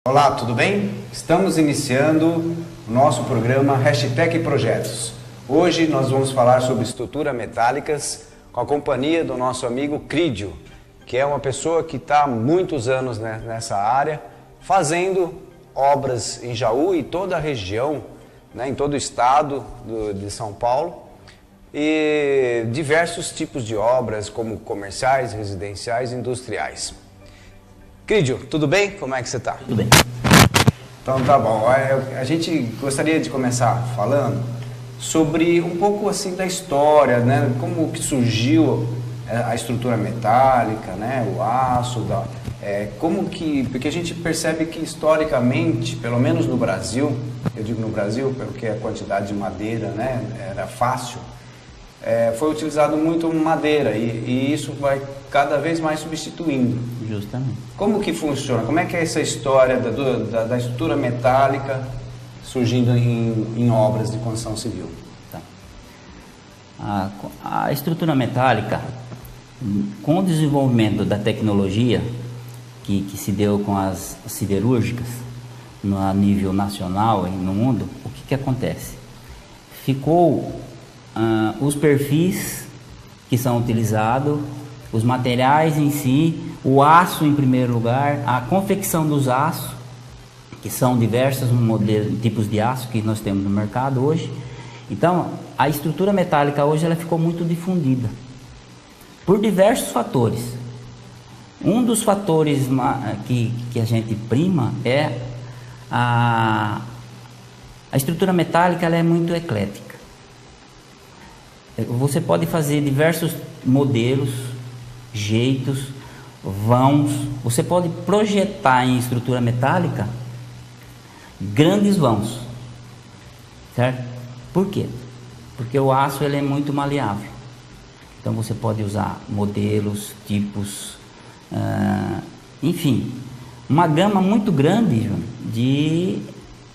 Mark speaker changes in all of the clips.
Speaker 1: Olá, tudo bem? Estamos iniciando o nosso programa Hashtag Projetos. Hoje nós vamos falar sobre estruturas metálicas com a companhia do nosso amigo Crídio, que é uma pessoa que está há muitos anos nessa área, fazendo obras em Jaú e toda a região, em todo o estado de São Paulo, e diversos tipos de obras, como comerciais, residenciais e industriais. Crídio, tudo bem? Como é que você está?
Speaker 2: Tudo bem.
Speaker 1: Então tá bom. A gente gostaria de começar falando sobre um pouco assim da história, né? Como que surgiu a estrutura metálica, né? O aço, porque a gente percebe que historicamente, pelo menos no Brasil, eu digo no Brasil porque a quantidade de madeira, né, era fácil, foi utilizado muito madeira e isso vai cada vez mais substituindo.
Speaker 2: Justamente.
Speaker 1: Como que funciona? Como é que é essa história da estrutura metálica surgindo em obras de construção civil?
Speaker 2: Tá. A estrutura metálica, com o desenvolvimento da tecnologia que se deu com as siderúrgicas a nível nacional e no mundo, o que acontece? Ficou os perfis que são utilizados, os materiais em si, o aço em primeiro lugar, a confecção dos aços, que são diversos tipos de aço que nós temos no mercado hoje. Então, a estrutura metálica hoje ela ficou muito difundida por diversos fatores. Um dos fatores que a gente prima é a estrutura metálica, ela é muito eclética. Você pode fazer diversos modelos, jeitos, vãos. Você pode projetar em estrutura metálica grandes vãos, certo? Por quê? Porque o aço ele é muito maleável. Então você pode usar modelos, tipos, enfim, uma gama muito grande de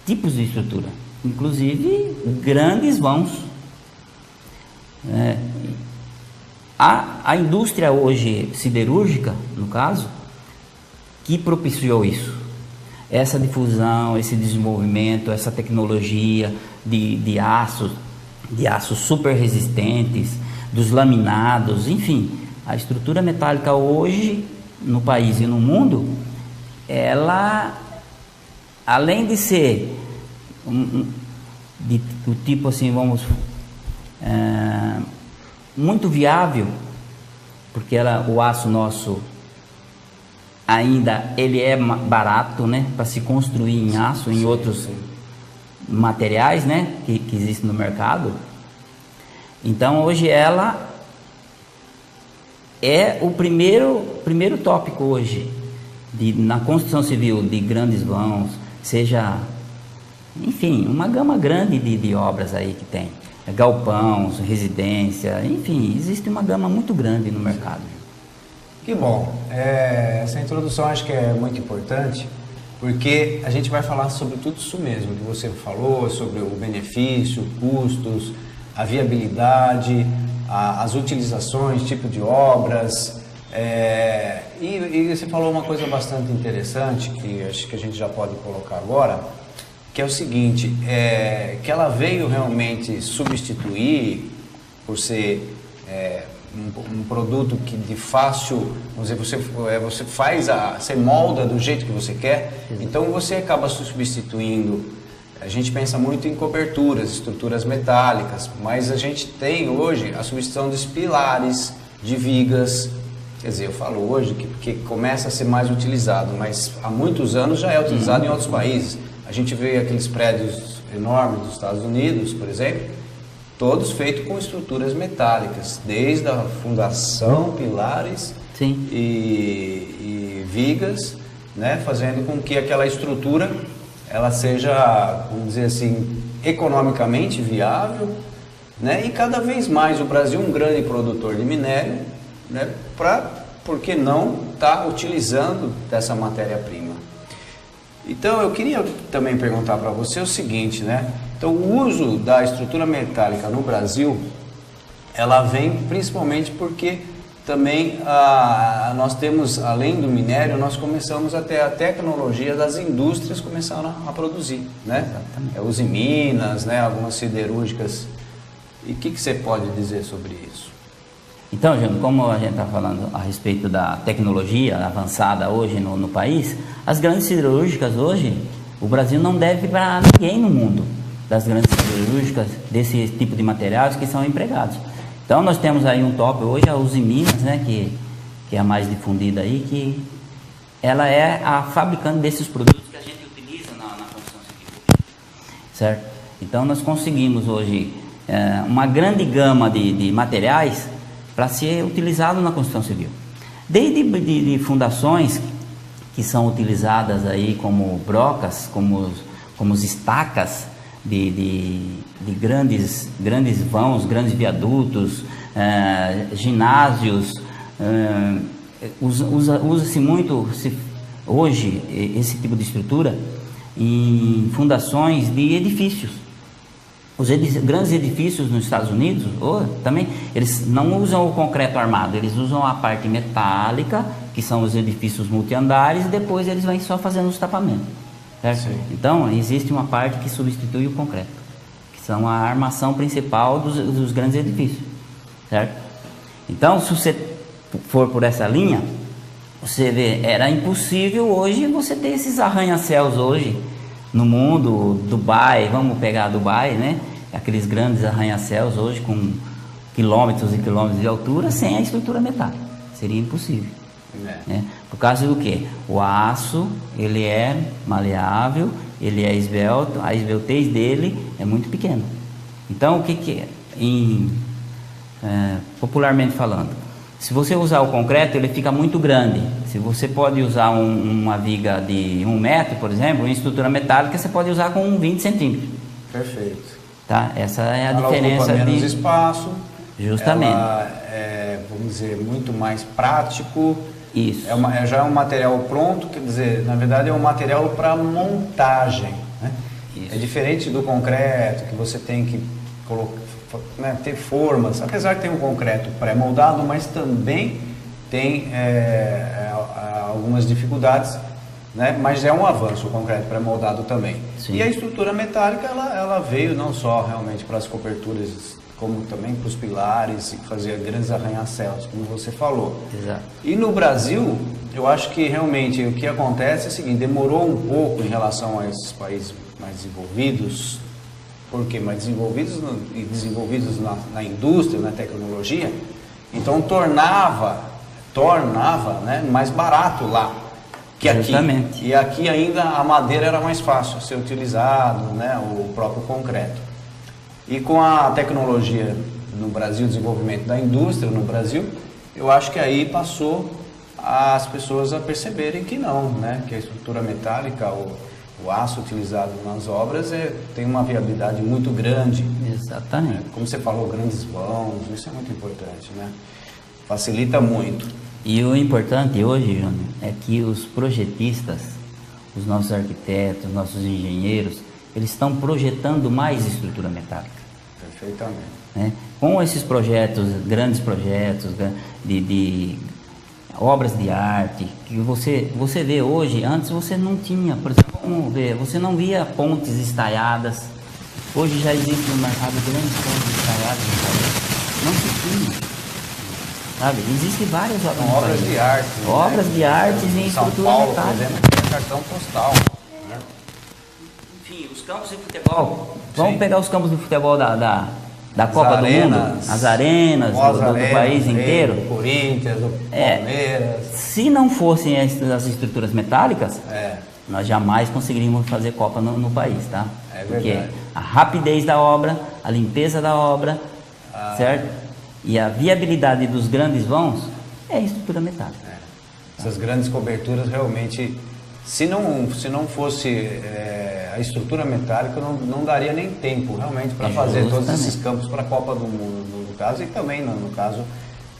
Speaker 2: tipos de estrutura, inclusive grandes vãos. A indústria hoje siderúrgica, no caso, que propiciou isso, essa difusão, esse desenvolvimento, essa tecnologia de aços super resistentes, dos laminados, enfim, a estrutura metálica hoje no país e no mundo, ela, além de ser do tipo assim, muito viável, porque o aço nosso ainda ele é barato, né, para se construir em aço, em outros materiais, né, que existem no mercado. Então hoje ela é o primeiro tópico hoje na construção civil de grandes vãos, seja, enfim, uma gama grande de obras aí que tem. Galpão, residência, enfim, existe uma gama muito grande no mercado.
Speaker 1: Que bom, essa introdução acho que é muito importante, porque a gente vai falar sobre tudo isso mesmo que você falou, sobre o benefício, custos, a viabilidade, as utilizações, tipo de obras, e você falou uma coisa bastante interessante, que acho que a gente já pode colocar agora, que é o seguinte, que ela veio realmente substituir, por ser um produto que de fácil, vamos dizer, você você molda do jeito que você quer, então você acaba substituindo. A gente pensa muito em coberturas, estruturas metálicas, mas a gente tem hoje a substituição dos pilares, de vigas. Quer dizer, eu falo hoje porque começa a ser mais utilizado, mas há muitos anos já é utilizado em outros países. A gente vê aqueles prédios enormes dos Estados Unidos, por exemplo, todos feitos com estruturas metálicas, desde a fundação, pilares e vigas, né, fazendo com que aquela estrutura ela seja, vamos dizer assim, economicamente viável, né, e cada vez mais o Brasil, um grande produtor de minério, né, por que não estar utilizando dessa matéria-prima? Então eu queria também perguntar para você o seguinte, né? Então o uso da estrutura metálica no Brasil, ela vem principalmente porque também nós temos, além do minério, nós começamos a ter a tecnologia das indústrias começaram a produzir, né? Usiminas, né? Algumas siderúrgicas. E o que você pode dizer sobre isso?
Speaker 2: Então, Júnior, como a gente está falando a respeito da tecnologia avançada hoje no país, as grandes siderúrgicas hoje, o Brasil não deve para ninguém no mundo das grandes siderúrgicas, desse tipo de materiais que são empregados. Então nós temos aí um top hoje, a Usiminas, né, que é a mais difundida aí, que ela é a fabricante desses produtos que a gente utiliza na construção civil, certo? Então nós conseguimos hoje uma grande gama de materiais para ser utilizado na construção civil. Desde de fundações que são utilizadas aí como brocas, como as estacas, de grandes vãos, grandes viadutos, ginásios, usa-se muito hoje esse tipo de estrutura em fundações de edifícios. Os grandes edifícios nos Estados Unidos, também, eles não usam o concreto armado, eles usam a parte metálica, que são os edifícios multiandares, e depois eles vão só fazendo os tapamentos. Certo? Então, existe uma parte que substitui o concreto, que são a armação principal dos grandes edifícios, certo? Então, se você for por essa linha, você vê, era impossível hoje você ter esses arranha-céus hoje no mundo. Dubai, vamos pegar Dubai, né? Aqueles grandes arranha-céus hoje com quilômetros e quilômetros de altura sem a estrutura metálica, seria impossível. Né? Por causa do que? O aço, ele é maleável, ele é esbelto, a esbeltez dele é muito pequena. Então, o que popularmente falando, se você usar o concreto, ele fica muito grande. Se você pode usar uma viga de 1 metro, por exemplo, em estrutura metálica, você pode usar com 20 centímetros.
Speaker 1: Perfeito.
Speaker 2: Tá? Essa é a
Speaker 1: ela
Speaker 2: diferença.
Speaker 1: Ocupa menos espaço.
Speaker 2: Justamente.
Speaker 1: Ela é, vamos dizer, muito mais prático.
Speaker 2: Isso.
Speaker 1: Já é um material pronto, quer dizer, na verdade é um material para montagem, né? É diferente do concreto, que você tem que colocar, né, ter formas, apesar de ter um concreto pré-moldado, mas também tem algumas dificuldades, né? Mas é um avanço o concreto pré-moldado também. Sim. E a estrutura metálica, ela veio não só realmente para as coberturas, como também para os pilares e fazia grandes arranha-céus, como você falou.
Speaker 2: Exato.
Speaker 1: E no Brasil, eu acho que realmente o que acontece é o seguinte, demorou um pouco em relação a esses países mais desenvolvidos, porque mais desenvolvidos e desenvolvidos na indústria, na tecnologia, então tornava, né, mais barato lá que aqui.
Speaker 2: Justamente.
Speaker 1: E aqui ainda a madeira era mais fácil ser utilizado, né, o próprio concreto. E com a tecnologia no Brasil, o desenvolvimento da indústria no Brasil, eu acho que aí passou as pessoas a perceberem que não, né? Que a estrutura metálica, o aço utilizado nas obras tem uma viabilidade muito grande.
Speaker 2: Exatamente.
Speaker 1: Como você falou, grandes vãos, isso é muito importante, né? Facilita muito.
Speaker 2: E o importante hoje, Júnior, é que os projetistas, os nossos arquitetos, nossos engenheiros, eles estão projetando mais estrutura metálica.
Speaker 1: Perfeitamente.
Speaker 2: Né? Com esses projetos, grandes projetos de obras de arte, que você vê hoje, antes você não tinha, por exemplo, vamos ver, você não via pontes estaiadas. Hoje já existe no mercado grandes pontes estaiadas, não se tinha. Sabe? Existem várias
Speaker 1: obras de arte.
Speaker 2: Obras de arte em estrutura
Speaker 1: Paulo,
Speaker 2: metálica.
Speaker 1: Por exemplo, tem cartão postal. Né?
Speaker 2: Enfim, os campos de futebol. Vamos pegar os campos de futebol da Copa do Mundo, as arenas do país inteiro.
Speaker 1: Do Corinthians, do Palmeiras.
Speaker 2: Se não fossem as estruturas metálicas, nós jamais conseguiríamos fazer Copa no país, tá?
Speaker 1: É verdade.
Speaker 2: Porque a rapidez da obra, a limpeza da obra, certo? E a viabilidade dos grandes vãos é a estrutura metálica.
Speaker 1: Essas grandes coberturas realmente, se não fosse a estrutura metálica, não daria nem tempo realmente para fazer todos esses campos para a Copa do Mundo, no caso, e também no caso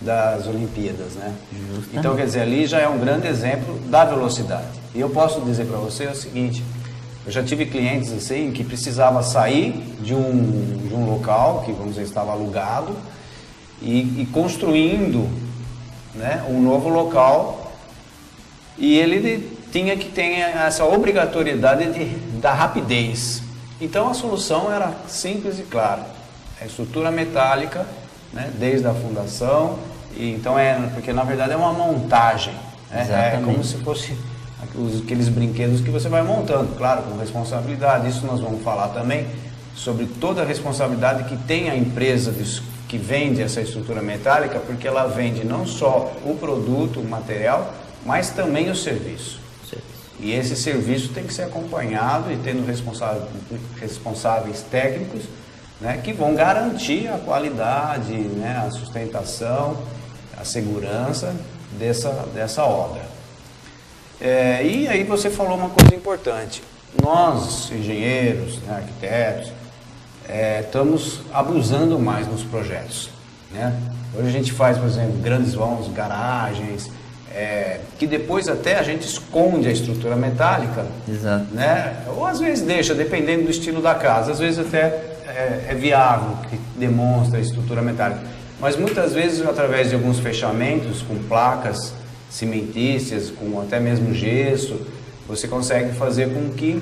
Speaker 1: das Olimpíadas, né? Justamente. Então, quer dizer, ali já é um grande exemplo da velocidade. E eu posso dizer para você o seguinte, eu já tive clientes assim que precisava sair de um local que, vamos dizer, estava alugado e construindo né, um novo local, e ele tinha que ter essa obrigatoriedade da rapidez. Então a solução era simples e clara, a estrutura metálica, né, desde a fundação, e então porque na verdade é uma montagem, né, é como se fosse aqueles brinquedos que você vai montando, claro, com responsabilidade. Isso nós vamos falar também sobre toda a responsabilidade que tem a empresa que vende essa estrutura metálica, porque ela vende não só o produto, o material, mas também o serviço. E esse serviço tem que ser acompanhado e tendo responsáveis técnicos, né, que vão garantir a qualidade, né, a sustentação, a segurança dessa obra. E aí você falou uma coisa importante. Nós, engenheiros, né, arquitetos, estamos abusando mais nos projetos, né? Hoje a gente faz, por exemplo, grandes vãos, garagens, que depois até a gente esconde a estrutura metálica.
Speaker 2: Exato.
Speaker 1: Né? Ou às vezes deixa, dependendo do estilo da casa, às vezes até é viável, que demonstra a estrutura metálica. Mas muitas vezes, através de alguns fechamentos com placas cimentícias, com até mesmo gesso, você consegue fazer com que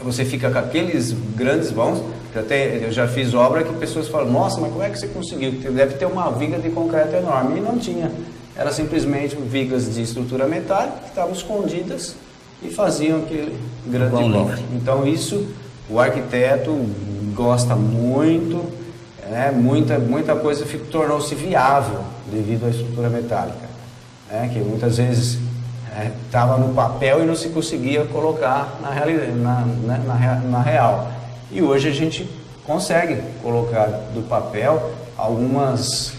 Speaker 1: você fica com aqueles grandes vãos. Eu já fiz obra que pessoas falam, nossa, mas como é que você conseguiu? Deve ter uma viga de concreto enorme. E não tinha. Era simplesmente vigas de estrutura metálica que estavam escondidas e faziam aquele grande vão. Então isso o arquiteto gosta muito, né? Muita coisa tornou-se viável devido à estrutura metálica, né? Que muitas vezes estava no papel e não se conseguia colocar na realidade, na real. E hoje a gente consegue colocar do papel algumas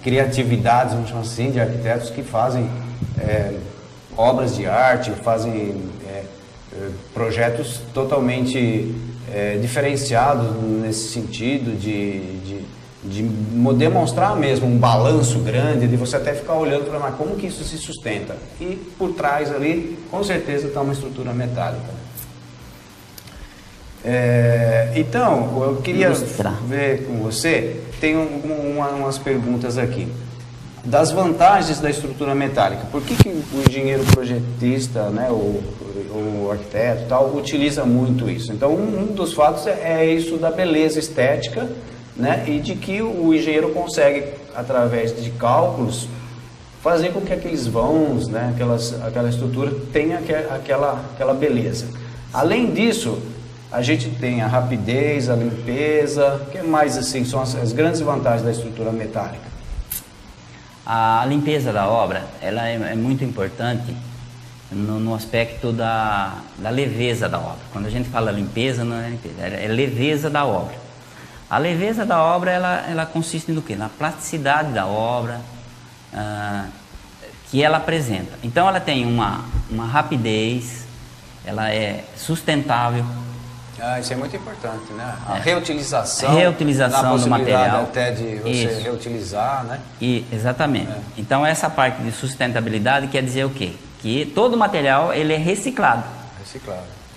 Speaker 1: criatividades, vamos chamar assim, de arquitetos que fazem obras de arte, fazem projetos totalmente diferenciados nesse sentido de demonstrar mesmo um balanço grande, de você até ficar olhando para como que isso se sustenta. E por trás ali, com certeza, está uma estrutura metálica. Então, eu queria ver com você, tem umas perguntas aqui. Das vantagens da estrutura metálica, por que o engenheiro projetista, né, o arquiteto tal, utiliza muito isso? Então, um dos fatos é isso da beleza estética, né, e de que o engenheiro consegue, através de cálculos, fazer com que aqueles vãos, né, aquela estrutura tenha aquela beleza. Além disso, a gente tem a rapidez, a limpeza. O que mais assim são as grandes vantagens da estrutura metálica?
Speaker 2: A limpeza da obra, ela é muito importante no aspecto da leveza da obra. Quando a gente fala limpeza, não é limpeza, é leveza da obra. A leveza da obra, ela consiste no quê? Na plasticidade da obra que ela apresenta. Então ela tem uma rapidez, ela é sustentável.
Speaker 1: Isso é muito importante, né? A reutilização
Speaker 2: do material.
Speaker 1: Até de você reutilizar, né?
Speaker 2: Exatamente. Então essa parte de sustentabilidade quer dizer o quê? Que todo material ele é reciclado.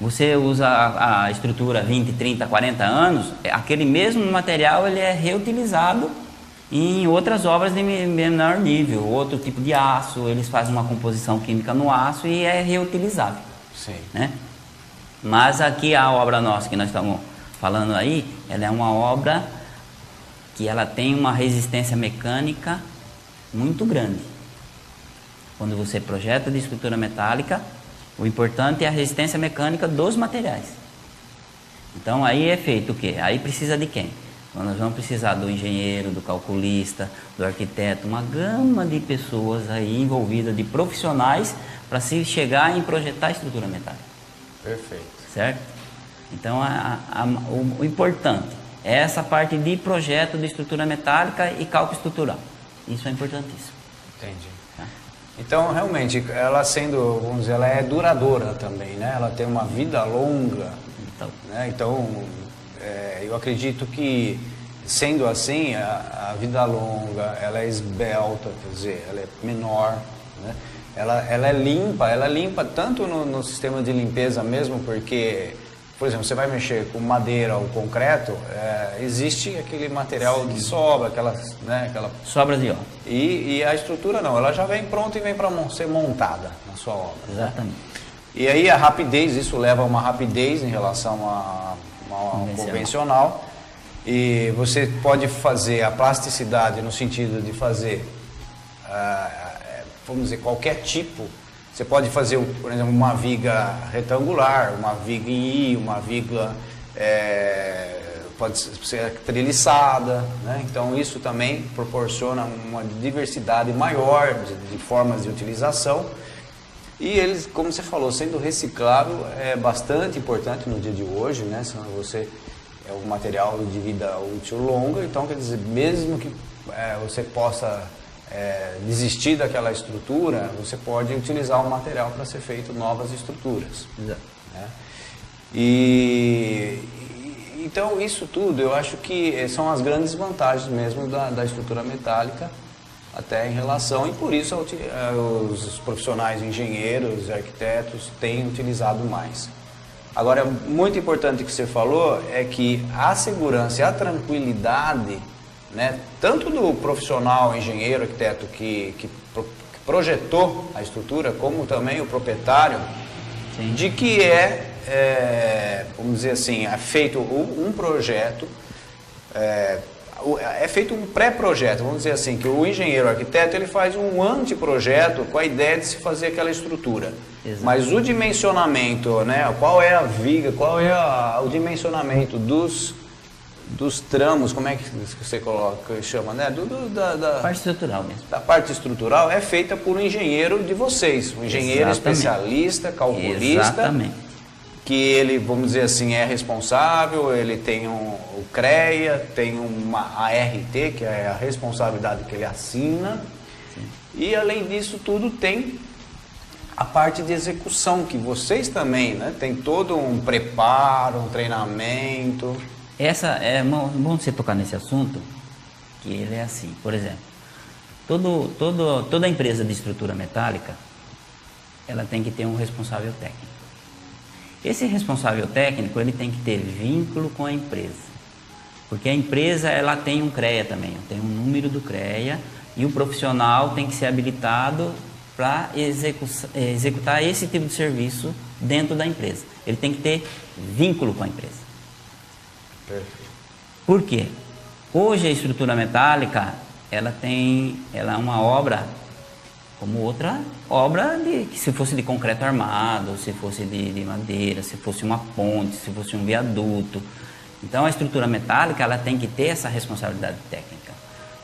Speaker 2: Você usa a estrutura 20, 30, 40 anos, aquele mesmo material ele é reutilizado em outras obras de menor nível, outro tipo de aço, eles fazem uma composição química no aço e é reutilizável.
Speaker 1: Sim.
Speaker 2: Né? Mas aqui a obra nossa que nós estamos falando aí, ela é uma obra que ela tem uma resistência mecânica muito grande. Quando você projeta de estrutura metálica, o importante é a resistência mecânica dos materiais. Então aí é feito o quê? Aí precisa de quem? Então, nós vamos precisar do engenheiro, do calculista, do arquiteto, uma gama de pessoas aí envolvidas, de profissionais, para se chegar em projetar a estrutura metálica.
Speaker 1: Perfeito.
Speaker 2: Certo? Então o importante é essa parte de projeto de estrutura metálica e cálculo estrutural. Isso é importantíssimo.
Speaker 1: Entendi. Então, realmente, ela sendo, vamos dizer, ela é duradoura também, né? Ela tem uma vida longa, né? Então, eu acredito que, sendo assim, a vida longa, ela é esbelta, quer dizer, ela é menor, né? Ela é limpa tanto no sistema de limpeza mesmo, porque por exemplo, você vai mexer com madeira ou concreto, existe aquele material de sobra, aquela
Speaker 2: Sobras de obra.
Speaker 1: E a estrutura não, ela já vem pronta e vem para ser montada na sua obra.
Speaker 2: Exatamente.
Speaker 1: E aí a rapidez, isso leva a uma rapidez em relação a convencional. E você pode fazer a plasticidade no sentido de fazer, vamos dizer, qualquer tipo. Você pode fazer, por exemplo, uma viga retangular, uma viga em I, uma viga pode ser treliçada, né? Então isso também proporciona uma diversidade maior de formas de utilização. E eles, como você falou, sendo reciclável é bastante importante no dia de hoje, né? Senão você é um material de vida útil longa, então quer dizer, mesmo que você possa desistir daquela estrutura, você pode utilizar o material para ser feito novas estruturas.
Speaker 2: Exato.
Speaker 1: Né? Então isso tudo eu acho que são as grandes vantagens mesmo da estrutura metálica, até em relação, e por isso os profissionais, engenheiros, arquitetos têm utilizado mais. Agora, muito importante que você falou é que a segurança e a tranquilidade, né, tanto do profissional, engenheiro, arquiteto que projetou a estrutura, como também o proprietário, sim, de que vamos dizer assim, é feito um projeto, é feito um pré-projeto, vamos dizer assim, que o engenheiro, o arquiteto, ele faz um anteprojeto com a ideia de se fazer aquela estrutura. Exato. Mas o dimensionamento, né, qual é a viga, qual é o dimensionamento dos tramos, como é que você chama, né? Da
Speaker 2: parte estrutural mesmo.
Speaker 1: Da parte estrutural é feita por um engenheiro de vocês, um engenheiro especialista, calculista. Exatamente. Que ele, vamos dizer assim, é responsável, ele tem o CREA, tem a ART, que é a responsabilidade que ele assina. Sim. E além disso tudo tem a parte de execução, que vocês também, né? Tem todo um preparo, um treinamento.
Speaker 2: Essa é bom você tocar nesse assunto, que ele é assim, por exemplo, toda empresa de estrutura metálica, ela tem que ter um responsável técnico. Esse responsável técnico, ele tem que ter vínculo com a empresa, porque a empresa, ela tem um CREA também, tem um número do CREA, e o profissional tem que ser habilitado para executar esse tipo de serviço dentro da empresa. Ele tem que ter vínculo com a empresa.
Speaker 1: Perfeito.
Speaker 2: Por quê? Hoje a estrutura metálica, ela é uma obra como outra obra, que se fosse de concreto armado, se fosse de madeira, se fosse uma ponte, se fosse um viaduto. Então a estrutura metálica, ela tem que ter essa responsabilidade técnica.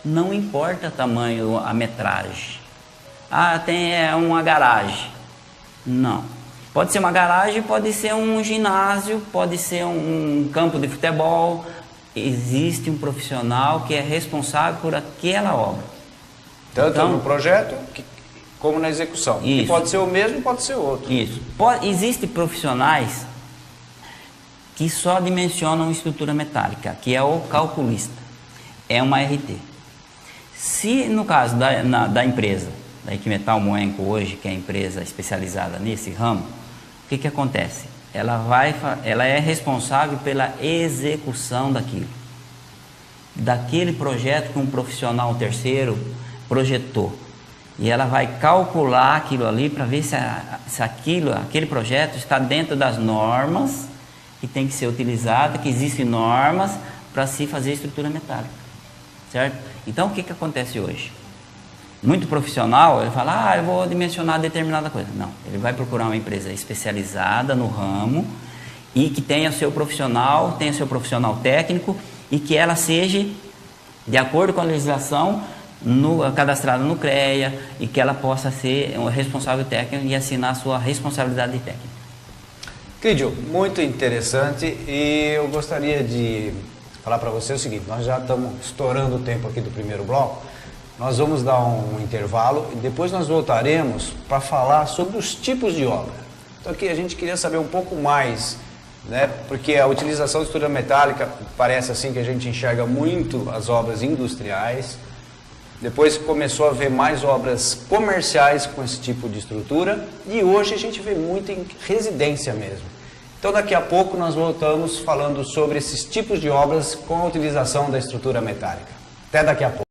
Speaker 2: Não importa o tamanho, a metragem. Tem uma garagem. Não. Pode ser uma garagem, pode ser um ginásio, pode ser um campo de futebol. Existe um profissional que é responsável por aquela obra.
Speaker 1: Tanto no projeto como na execução. Isso. E pode ser o mesmo, pode ser outro.
Speaker 2: Isso. Existem profissionais que só dimensionam estrutura metálica, que é o calculista. É uma RT. Se no caso da empresa, da Equimetal Moenco hoje, que é a empresa especializada nesse ramo, o que acontece? Ela é responsável pela execução daquele projeto que um profissional terceiro projetou. E ela vai calcular aquilo ali para ver se aquele projeto está dentro das normas que tem que ser utilizada, que existem normas para se fazer estrutura metálica, certo? Então, o que acontece hoje? Muito profissional, ele fala, eu vou dimensionar determinada coisa. Não, ele vai procurar uma empresa especializada no ramo e que tenha seu profissional técnico e que ela seja, de acordo com a legislação, cadastrada no CREA e que ela possa ser um responsável técnico e assinar a sua responsabilidade técnica.
Speaker 1: Clídio, muito interessante, e eu gostaria de falar para você o seguinte: nós já estamos estourando o tempo aqui do primeiro bloco, nós vamos dar um intervalo e depois nós voltaremos para falar sobre os tipos de obra. Então aqui a gente queria saber um pouco mais, né, porque a utilização de estrutura metálica parece assim que a gente enxerga muito as obras industriais. Depois começou a ver mais obras comerciais com esse tipo de estrutura, e hoje a gente vê muito em residência mesmo. Então daqui a pouco nós voltamos falando sobre esses tipos de obras com a utilização da estrutura metálica. Até daqui a pouco.